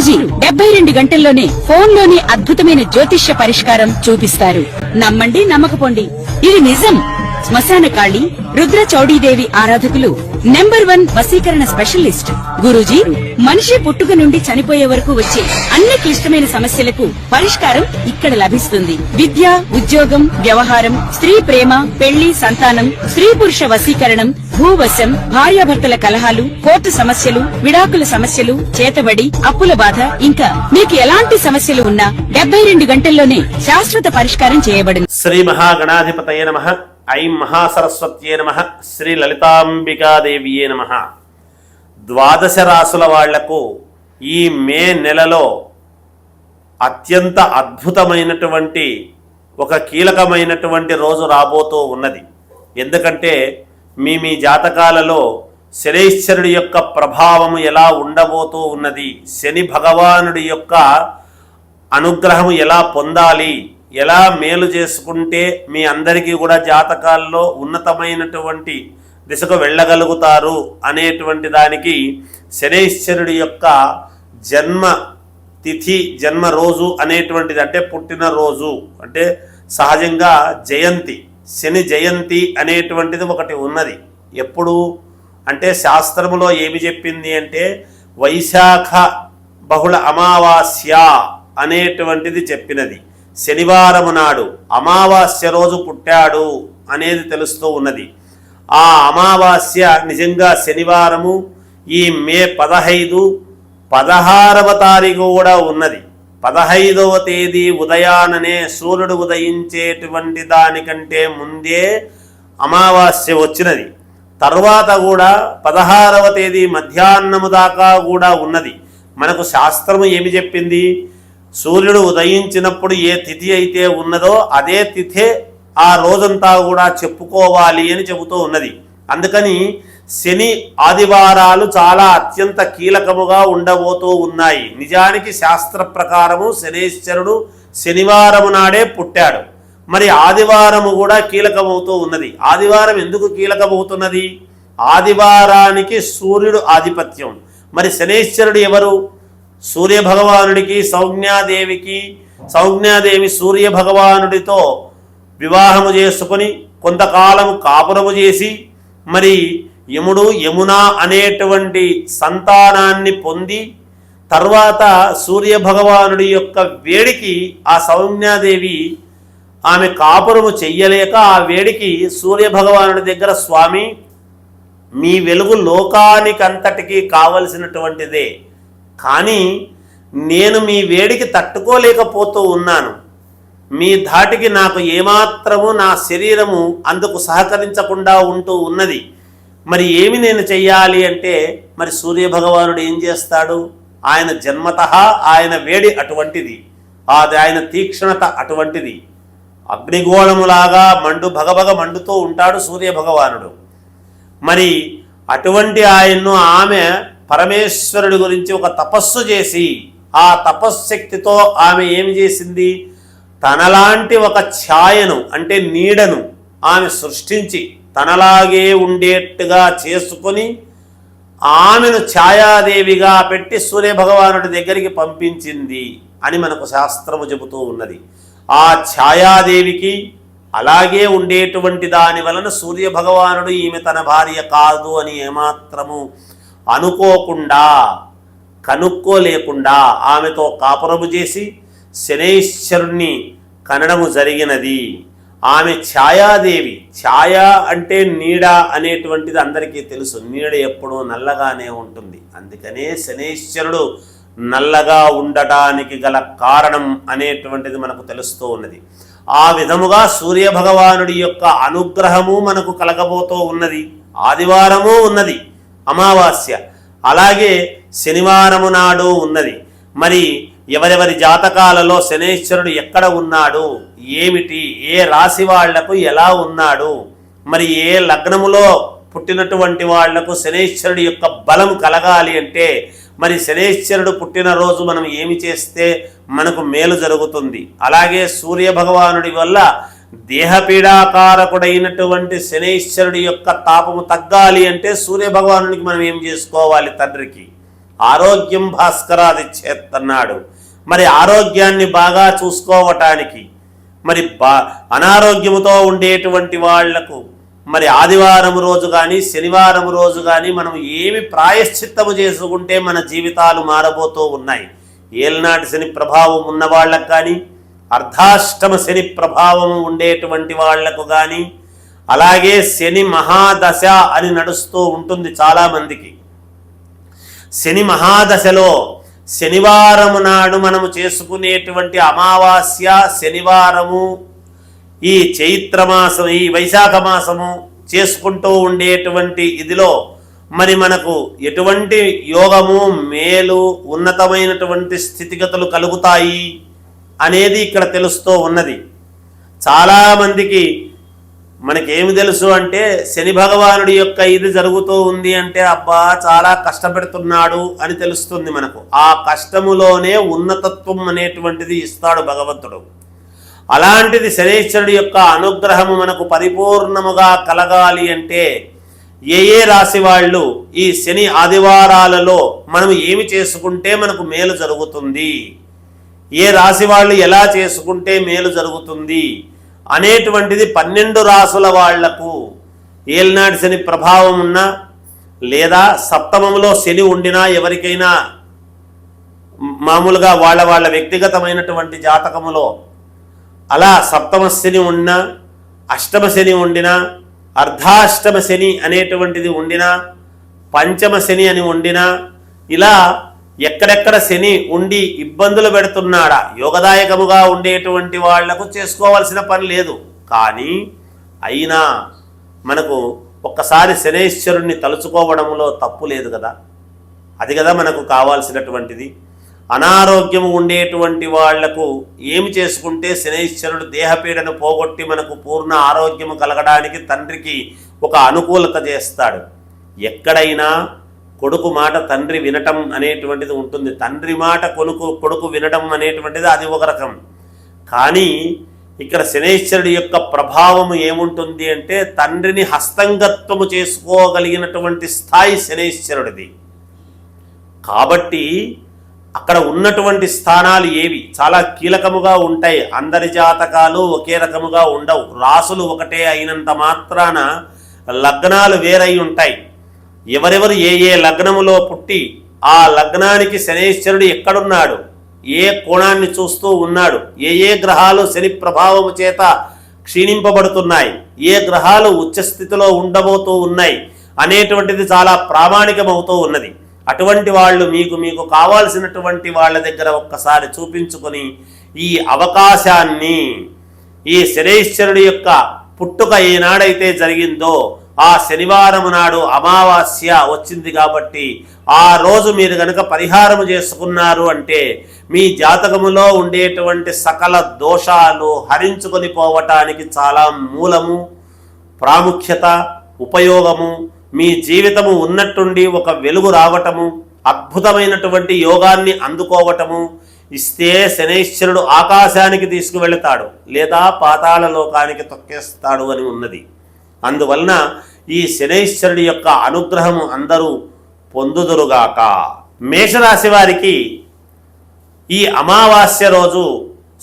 గురూజీ 72 గంటల్లోనే ఫోన్లోని అద్భుతమైన జ్యోతిష్య పరిష్కారం చూపిస్తారు. నమ్మండి, నమ్మకపోండి, ఇది నిజం. శ్మశాన కాళి రుద్ర చౌడీదేవి ఆరాధకులు నంబర్ 1 వశీకరణ స్పెషలిస్ట్. గురూజీ మనిషి పుట్టుక నుండి చనిపోయే వరకు వచ్చే అన్ని క్లిష్టమైన సమస్యలకు పరిష్కారం ఇక్కడ లభిస్తుంది. విద్య, ఉద్యోగం, వ్యవహారం, స్త్రీ ప్రేమ, పెళ్లి, సంతానం, స్త్రీ పురుష వశీకరణం, భూవశం, భార్యాభర్తల కలహాలు, కోర్టు సమస్యలు, విడాకుల సమస్యలు, చేతబడి, అప్పుల బాధ, ఇంకా మీకు ఎలాంటి సమస్యలు ఉన్నా 72 గంటల్లోనే శాశ్వత పరిష్కారం చేయబడింది. శ్రీ మహాగణాధిపతయే నమః. ఐం మహాసరస్వత్యే నమః. శ్రీ లలితాంబికాదేవియే నమః. ద్వాదశ రాసుల వాళ్లకు ఈ మే నెలలో అత్యంత అద్భుతమైనటువంటి ఒక కీలకమైనటువంటి రోజు రాబోతూ ఉన్నది. ఎందుకంటే మీ జాతకాలలో శనైశ్వరుడి యొక్క ప్రభావము ఎలా ఉండబోతూ ఉన్నది, శని భగవానుడి యొక్క అనుగ్రహము ఎలా పొందాలి, ఎలా మేలు చేసుకుంటే మీ అందరికీ కూడా జాతకాల్లో ఉన్నతమైనటువంటి దిశకు వెళ్ళగలుగుతారు అనేటువంటి దానికి శనైశ్వరుడి యొక్క జన్మ తిథి, జన్మ రోజు అనేటువంటిది, అంటే పుట్టిన రోజు, అంటే సహజంగా జయంతి, శని జయంతి అనేటువంటిది ఒకటి ఉన్నది. ఎప్పుడు అంటే శాస్త్రములో ఏమి చెప్పింది అంటే వైశాఖ బహుళ అమావాస్య అనేటువంటిది చెప్పినది. శనివారము నాడు అమావాస్య రోజు పుట్టాడు అనేది తెలుస్తూ ఉన్నది. ఆ అమావాస్య నిజంగా శనివారము ఈ మే 15, 16వ తారీఖు కూడా ఉన్నది. 15వ తేదీ ఉదయాననే సూర్యుడు ఉదయించేటువంటి దానికంటే ముందే అమావాస్య వచ్చినది. తర్వాత కూడా 16వ తేదీ మధ్యాహ్నము దాకా కూడా ఉన్నది. మనకు శాస్త్రము ఏమి చెప్పింది, సూర్యుడు ఉదయించినప్పుడు ఏ తిథి అయితే ఉన్నదో అదే తిథే ఆ రోజంతా కూడా చెప్పుకోవాలి అని చెబుతూ ఉన్నది. అందుకని శని ఆదివారాలు చాలా అత్యంత కీలకముగా ఉండబోతూ ఉన్నాయి. నిజానికి శాస్త్ర ప్రకారము శనైశ్వరుడు శనివారము నాడే పుట్టాడు. మరి ఆదివారము కూడా కీలకమవుతూ ఉన్నది. ఆదివారం ఎందుకు కీలకమవుతున్నది? ఆదివారానికి సూర్యుడు ఆధిపత్యం. మరి శనైశ్వరుడు ఎవరు? సూర్య భగవానుడికి సౌజ్ఞాదేవికి, సౌజ్ఞాదేవి సూర్య భగవానుడితో వివాహము చేసుకొని కొంతకాలము కాపురము చేసి మరి యముడు యమున అనేటువంటి సంతానాన్ని పొంది తర్వాత సూర్య భగవానుడి యొక్క వేడికి ఆ సౌజ్ఞాదేవి ఆమె కాపురము చెయ్యలేక ఆ వేడికి సూర్య భగవానుడి దగ్గర, స్వామి మీ వెలుగు లోకానికంతటికీ కావలసినటువంటిదే, కానీ నేను మీ వేడికి తట్టుకోలేకపోతూ ఉన్నాను, మీ ధాటికి నాకు ఏమాత్రము నా శరీరము అందుకు సహకరించకుండా ఉంటూ ఉన్నది, మరి ఏమి నేను చెయ్యాలి అంటే మరి సూర్య భగవానుడు ఏం చేస్తాడు? ఆయన జన్మతః ఆయన వేడి అటువంటిది, ఆయన తీక్షణత అటువంటిది. అగ్నిగోళములాగా భగభగ మండుతూ ఉంటాడు సూర్య భగవానుడు. మరి అటువంటి ఆయన్ను ఆమె పరమేశ్వరుడి గురించి ఒక తపస్సు చేసి ఆ తపశ్శక్తితో ఆమె ఏమి చేసింది, తనలాంటి ఒక ఛాయను అంటే నీడను ఆమె సృష్టించి తనలాగే ఉండేట్టుగా చేసుకొని ఆమెను ఛాయాదేవిగా పెట్టి సూర్యభగవానుడి దగ్గరికి పంపించింది అని మనకు శాస్త్రము చెబుతూ ఉన్నది. ఆ ఛాయాదేవికి అలాగే ఉండేటువంటి దాని వలన సూర్యభగవానుడు ఈమె తన భార్య కాదు అని ఏమాత్రము అనుకోకుండా, కనుక్కోలేకుండా ఆమెతో కాపురము చేసి శనైశ్వరుణ్ణి కనడము జరిగినది. ఆమె ఛాయాదేవి. ఛాయ అంటే నీడ అనేటువంటిది అందరికీ తెలుసు. నీడ ఎప్పుడూ నల్లగానే ఉంటుంది. అందుకనే శనైశ్వరుడు నల్లగా ఉండటానికి గల కారణం అనేటువంటిది మనకు తెలుస్తూ ఉన్నది. ఆ విధముగా సూర్యభగవానుడి యొక్క అనుగ్రహము మనకు కలగబోతూ ఉన్నది. ఆదివారము ఉన్నది అమావాస్య, అలాగే శనివారము నాడు ఉన్నది. మరి ఎవరెవరి జాతకాలలో శనైశ్వరుడు ఎక్కడ ఉన్నాడు, ఏమిటి, ఏ రాశి వాళ్లకు ఎలా ఉన్నాడు, మరి ఏ లగ్నములో పుట్టినటువంటి వాళ్లకు శనైశ్వరుడి యొక్క బలం కలగాలి అంటే మరి శనైశ్వరుడు పుట్టినరోజు మనం ఏమి చేస్తే మనకు మేలు జరుగుతుంది. అలాగే సూర్య భగవానుడి వల్ల దేహపీడాకారకుడైనటువంటి శనైశ్వరుడి యొక్క తాపము తగ్గాలి అంటే సూర్య భగవానుడికి మనం ఏం చేసుకోవాలి? తండ్రికి ఆరోగ్యం భాస్కరాది చేత్తన్నాడు. మరి ఆరోగ్యాన్ని బాగా చూసుకోవటానికి మరి అనారోగ్యముతో ఉండేటువంటి వాళ్లకు మరి ఆదివారం రోజు కానీ శనివారం రోజు కానీ మనం ఏమి ప్రాయశ్చిత్తము చేసుకుంటే మన జీవితాలు మారబోతూ ఉన్నాయి. ఏలనాటి శని ప్రభావం ఉన్న వాళ్ళకు కానీ, అర్ధాష్టమ శని ప్రభావం ఉండేటువంటి వాళ్లకు కానీ, అలాగే శని మహాదశ అని నడుస్తూ ఉంటుంది చాలామందికి. శని మహాదశలో శనివారము నాడు మనము చేసుకునేటువంటి అమావాస్య శనివారము, ఈ చైత్రమాసం, ఈ వైశాఖ మాసము చేసుకుంటూ ఉండేటువంటి ఇదిలో మరి మనకు ఎటువంటి యోగము, మేలు, ఉన్నతమైనటువంటి స్థితిగతులు కలుగుతాయి అనేది ఇక్కడ తెలుస్తూ ఉన్నది. చాలామందికి మనకేమి తెలుసు అంటే శని భగవానుడి యొక్క ఇది జరుగుతూ ఉంది అంటే అబ్బా చాలా కష్టపెడుతున్నాడు అని తెలుస్తుంది మనకు. ఆ కష్టములోనే ఉన్నతత్వం అనేటువంటిది ఇస్తాడు భగవంతుడు. అలాంటిది శనీశ్వరుడి యొక్క అనుగ్రహము మనకు పరిపూర్ణముగా కలగాలి అంటే ఏ రాశి వాళ్ళు ఈ శని ఆదివారాలలో మనం ఏమి చేసుకుంటే మనకు మేలు జరుగుతుంది, ఏ రాశి వాళ్ళు ఎలా చేసుకుంటే మేలు జరుగుతుంది అనేటువంటిది 12 రాసుల వాళ్లకు ఏలినాటి శని ప్రభావం ఉన్నా లేదా సప్తమంలో శని ఉండినా ఎవరికైనా మామూలుగా వాళ్ళ వ్యక్తిగతమైనటువంటి జాతకములో అలా సప్తమ శని ఉన్నా, అష్టమ శని ఉండినా, అర్ధాష్టమ శని అనేటువంటిది ఉండినా, పంచమ శని అని ఉండినా, ఇలా ఎక్కడెక్కడ శని ఉండి ఇబ్బందులు పెడుతున్నాడా యోగదాయకముగా ఉండేటువంటి వాళ్లకు చేసుకోవాల్సిన పని లేదు. కానీ అయినా మనకు ఒక్కసారి శనైశ్వరుణ్ణి తలుచుకోవడంలో తప్పు లేదు కదా. అది కదా మనకు కావాల్సినటువంటిది. అనారోగ్యము ఉండేటువంటి వాళ్లకు ఏమి చేసుకుంటే శనైశ్వరుడు దేహపీడను పోగొట్టి మనకు పూర్ణ ఆరోగ్యము కలగడానికి తండ్రికి ఒక అనుకూలత చేస్తాడు. ఎక్కడైనా కొడుకు మాట తండ్రి వినటం అనేటువంటిది ఉంటుంది. తండ్రి మాట కొడుకు వినటం అనేటువంటిది అది ఒక రకం. కానీ ఇక్కడ శనైశ్వరుడి యొక్క ప్రభావము ఏముంటుంది అంటే తండ్రిని హస్తంగత్వము చేసుకోగలిగినటువంటి స్థాయి శనైశ్వరుడిది. కాబట్టి అక్కడ ఉన్నటువంటి స్థానాలు ఏవి చాలా కీలకముగా ఉంటాయి. అందరి జాతకాలు ఒకే రకముగా ఉండవు. రాసులు ఒకటే అయినంత మాత్రాన లగ్నాలు వేరై ఉంటాయి. ఎవరెవరు ఏ లగ్నములో పుట్టి ఆ లగ్నానికి శనైశ్వరుడు ఎక్కడున్నాడు, ఏ కోణాన్ని చూస్తూ ఉన్నాడు, ఏ గ్రహాలు శని ప్రభావము చేత క్షీణింపబడుతున్నాయి, ఏ గ్రహాలు ఉచ్చస్థితిలో ఉండబోతూ ఉన్నాయి అనేటువంటిది చాలా ప్రామాణికమవుతూ ఉన్నది. అటువంటి వాళ్ళు మీకు కావాల్సినటువంటి వాళ్ళ దగ్గర ఒక్కసారి చూపించుకొని ఈ అవకాశాన్ని, ఈ శనైశ్వరుడి యొక్క పుట్టుక ఏనాడైతే జరిగిందో ఆ శనివారం నాడు అమావాస్య వచ్చింది కాబట్టి ఆ రోజు మీరు కనుక పరిహారము చేసుకున్నారు అంటే మీ జాతకములో ఉండేటువంటి సకల దోషాలు హరించుకొని పోవటానికి చాలా మూలము, ప్రాముఖ్యత, ఉపయోగము, మీ జీవితము ఉన్నట్టుండి ఒక వెలుగు రావటము, అద్భుతమైనటువంటి యోగాన్ని అందుకోవటము ఇస్తే శనైశ్వరుడు ఆకాశానికి తీసుకువెళతాడు లేదా పాతాళ లోకానికి తొక్కేస్తాడు అని ఉన్నది. అందువలన ఈ శనైశ్వరుడి యొక్క అనుగ్రహము అందరూ పొందుదురుగాక. మేషరాశి వారికి ఈ అమావాస్య రోజు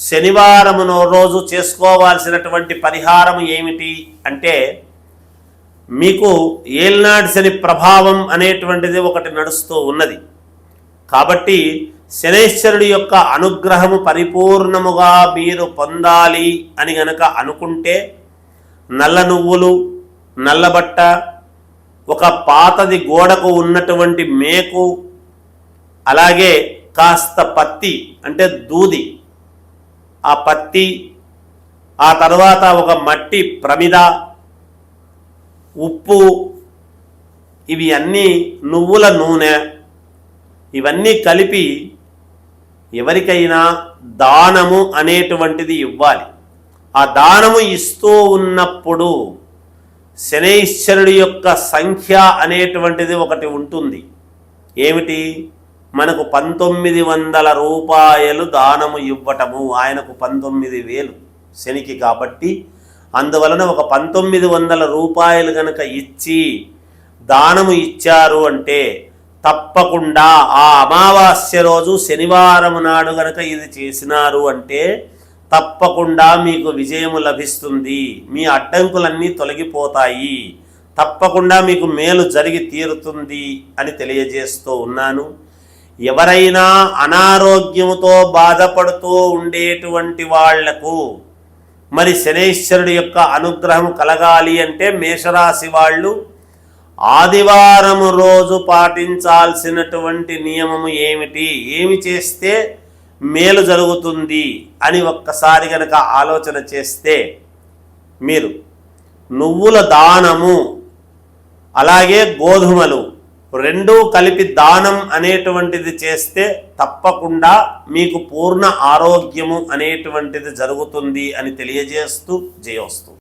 శనివారమును రోజు చేసుకోవాల్సినటువంటి పరిహారం ఏమిటి అంటే మీకు ఏలినాటి శని ప్రభావం అనేటువంటిది ఒకటి నడుస్తూ ఉన్నది. కాబట్టి శనైశ్వరుడి యొక్క అనుగ్రహము పరిపూర్ణముగా మీరు పొందాలి అని గనక అనుకుంటే నల్ల నువ్వులు, నల్లబట్ట, ఒక పాతది గోడకు ఉన్నటువంటి మేకు, అలాగే కాస్త పత్తి అంటే దూది, ఆ పత్తి, ఆ తర్వాత ఒక మట్టి ప్రమిద, ఉప్పు, ఇవి అన్నీ నువ్వుల నూనె, ఇవన్నీ కలిపి ఎవరికైనా దానము అనేటువంటిది ఇవ్వాలి. ఆ దానము ఇస్తూ ఉన్నప్పుడు శనైశ్వరుడి యొక్క సంఖ్య అనేటువంటిది ఒకటి ఉంటుంది. ఏమిటి? మనకు 1900 రూపాయలు దానము ఇవ్వటము. ఆయనకు 19,000 శనికి కాబట్టి అందువలన ఒక 1900 రూపాయలు కనుక ఇచ్చి దానము ఇచ్చారు అంటే తప్పకుండా ఆ అమావాస్య రోజు శనివారం నాడు గనక ఇది చేసినారు అంటే తప్పకుండా మీకు విజయము లభిస్తుంది, మీ అడ్డంకులన్నీ తొలగిపోతాయి, తప్పకుండా మీకు మేలు జరిగి తీరుతుంది అని తెలియజేస్తూ ఉన్నాను. ఎవరైనా అనారోగ్యముతో బాధపడుతూ ఉండేటువంటి వాళ్లకు మరి శనైశ్వరుడి యొక్క అనుగ్రహం కలగాలి అంటే మేషరాశి వాళ్ళు ఆదివారం రోజు పాటించాల్సినటువంటి నియమము ఏమిటి, ఏమి చేస్తే మేలు జరుగుతుంది అని ఒక్కసారి గనక ఆలోచన చేస్తే మీరు నువ్వుల దానము అలాగే గోధుమలు రెండూ కలిపి దానం అనేటువంటిది చేస్తే తప్పకుండా మీకు పూర్ణ ఆరోగ్యము అనేటువంటిది జరుగుతుంది అని తెలియజేస్తూ జయోస్తు.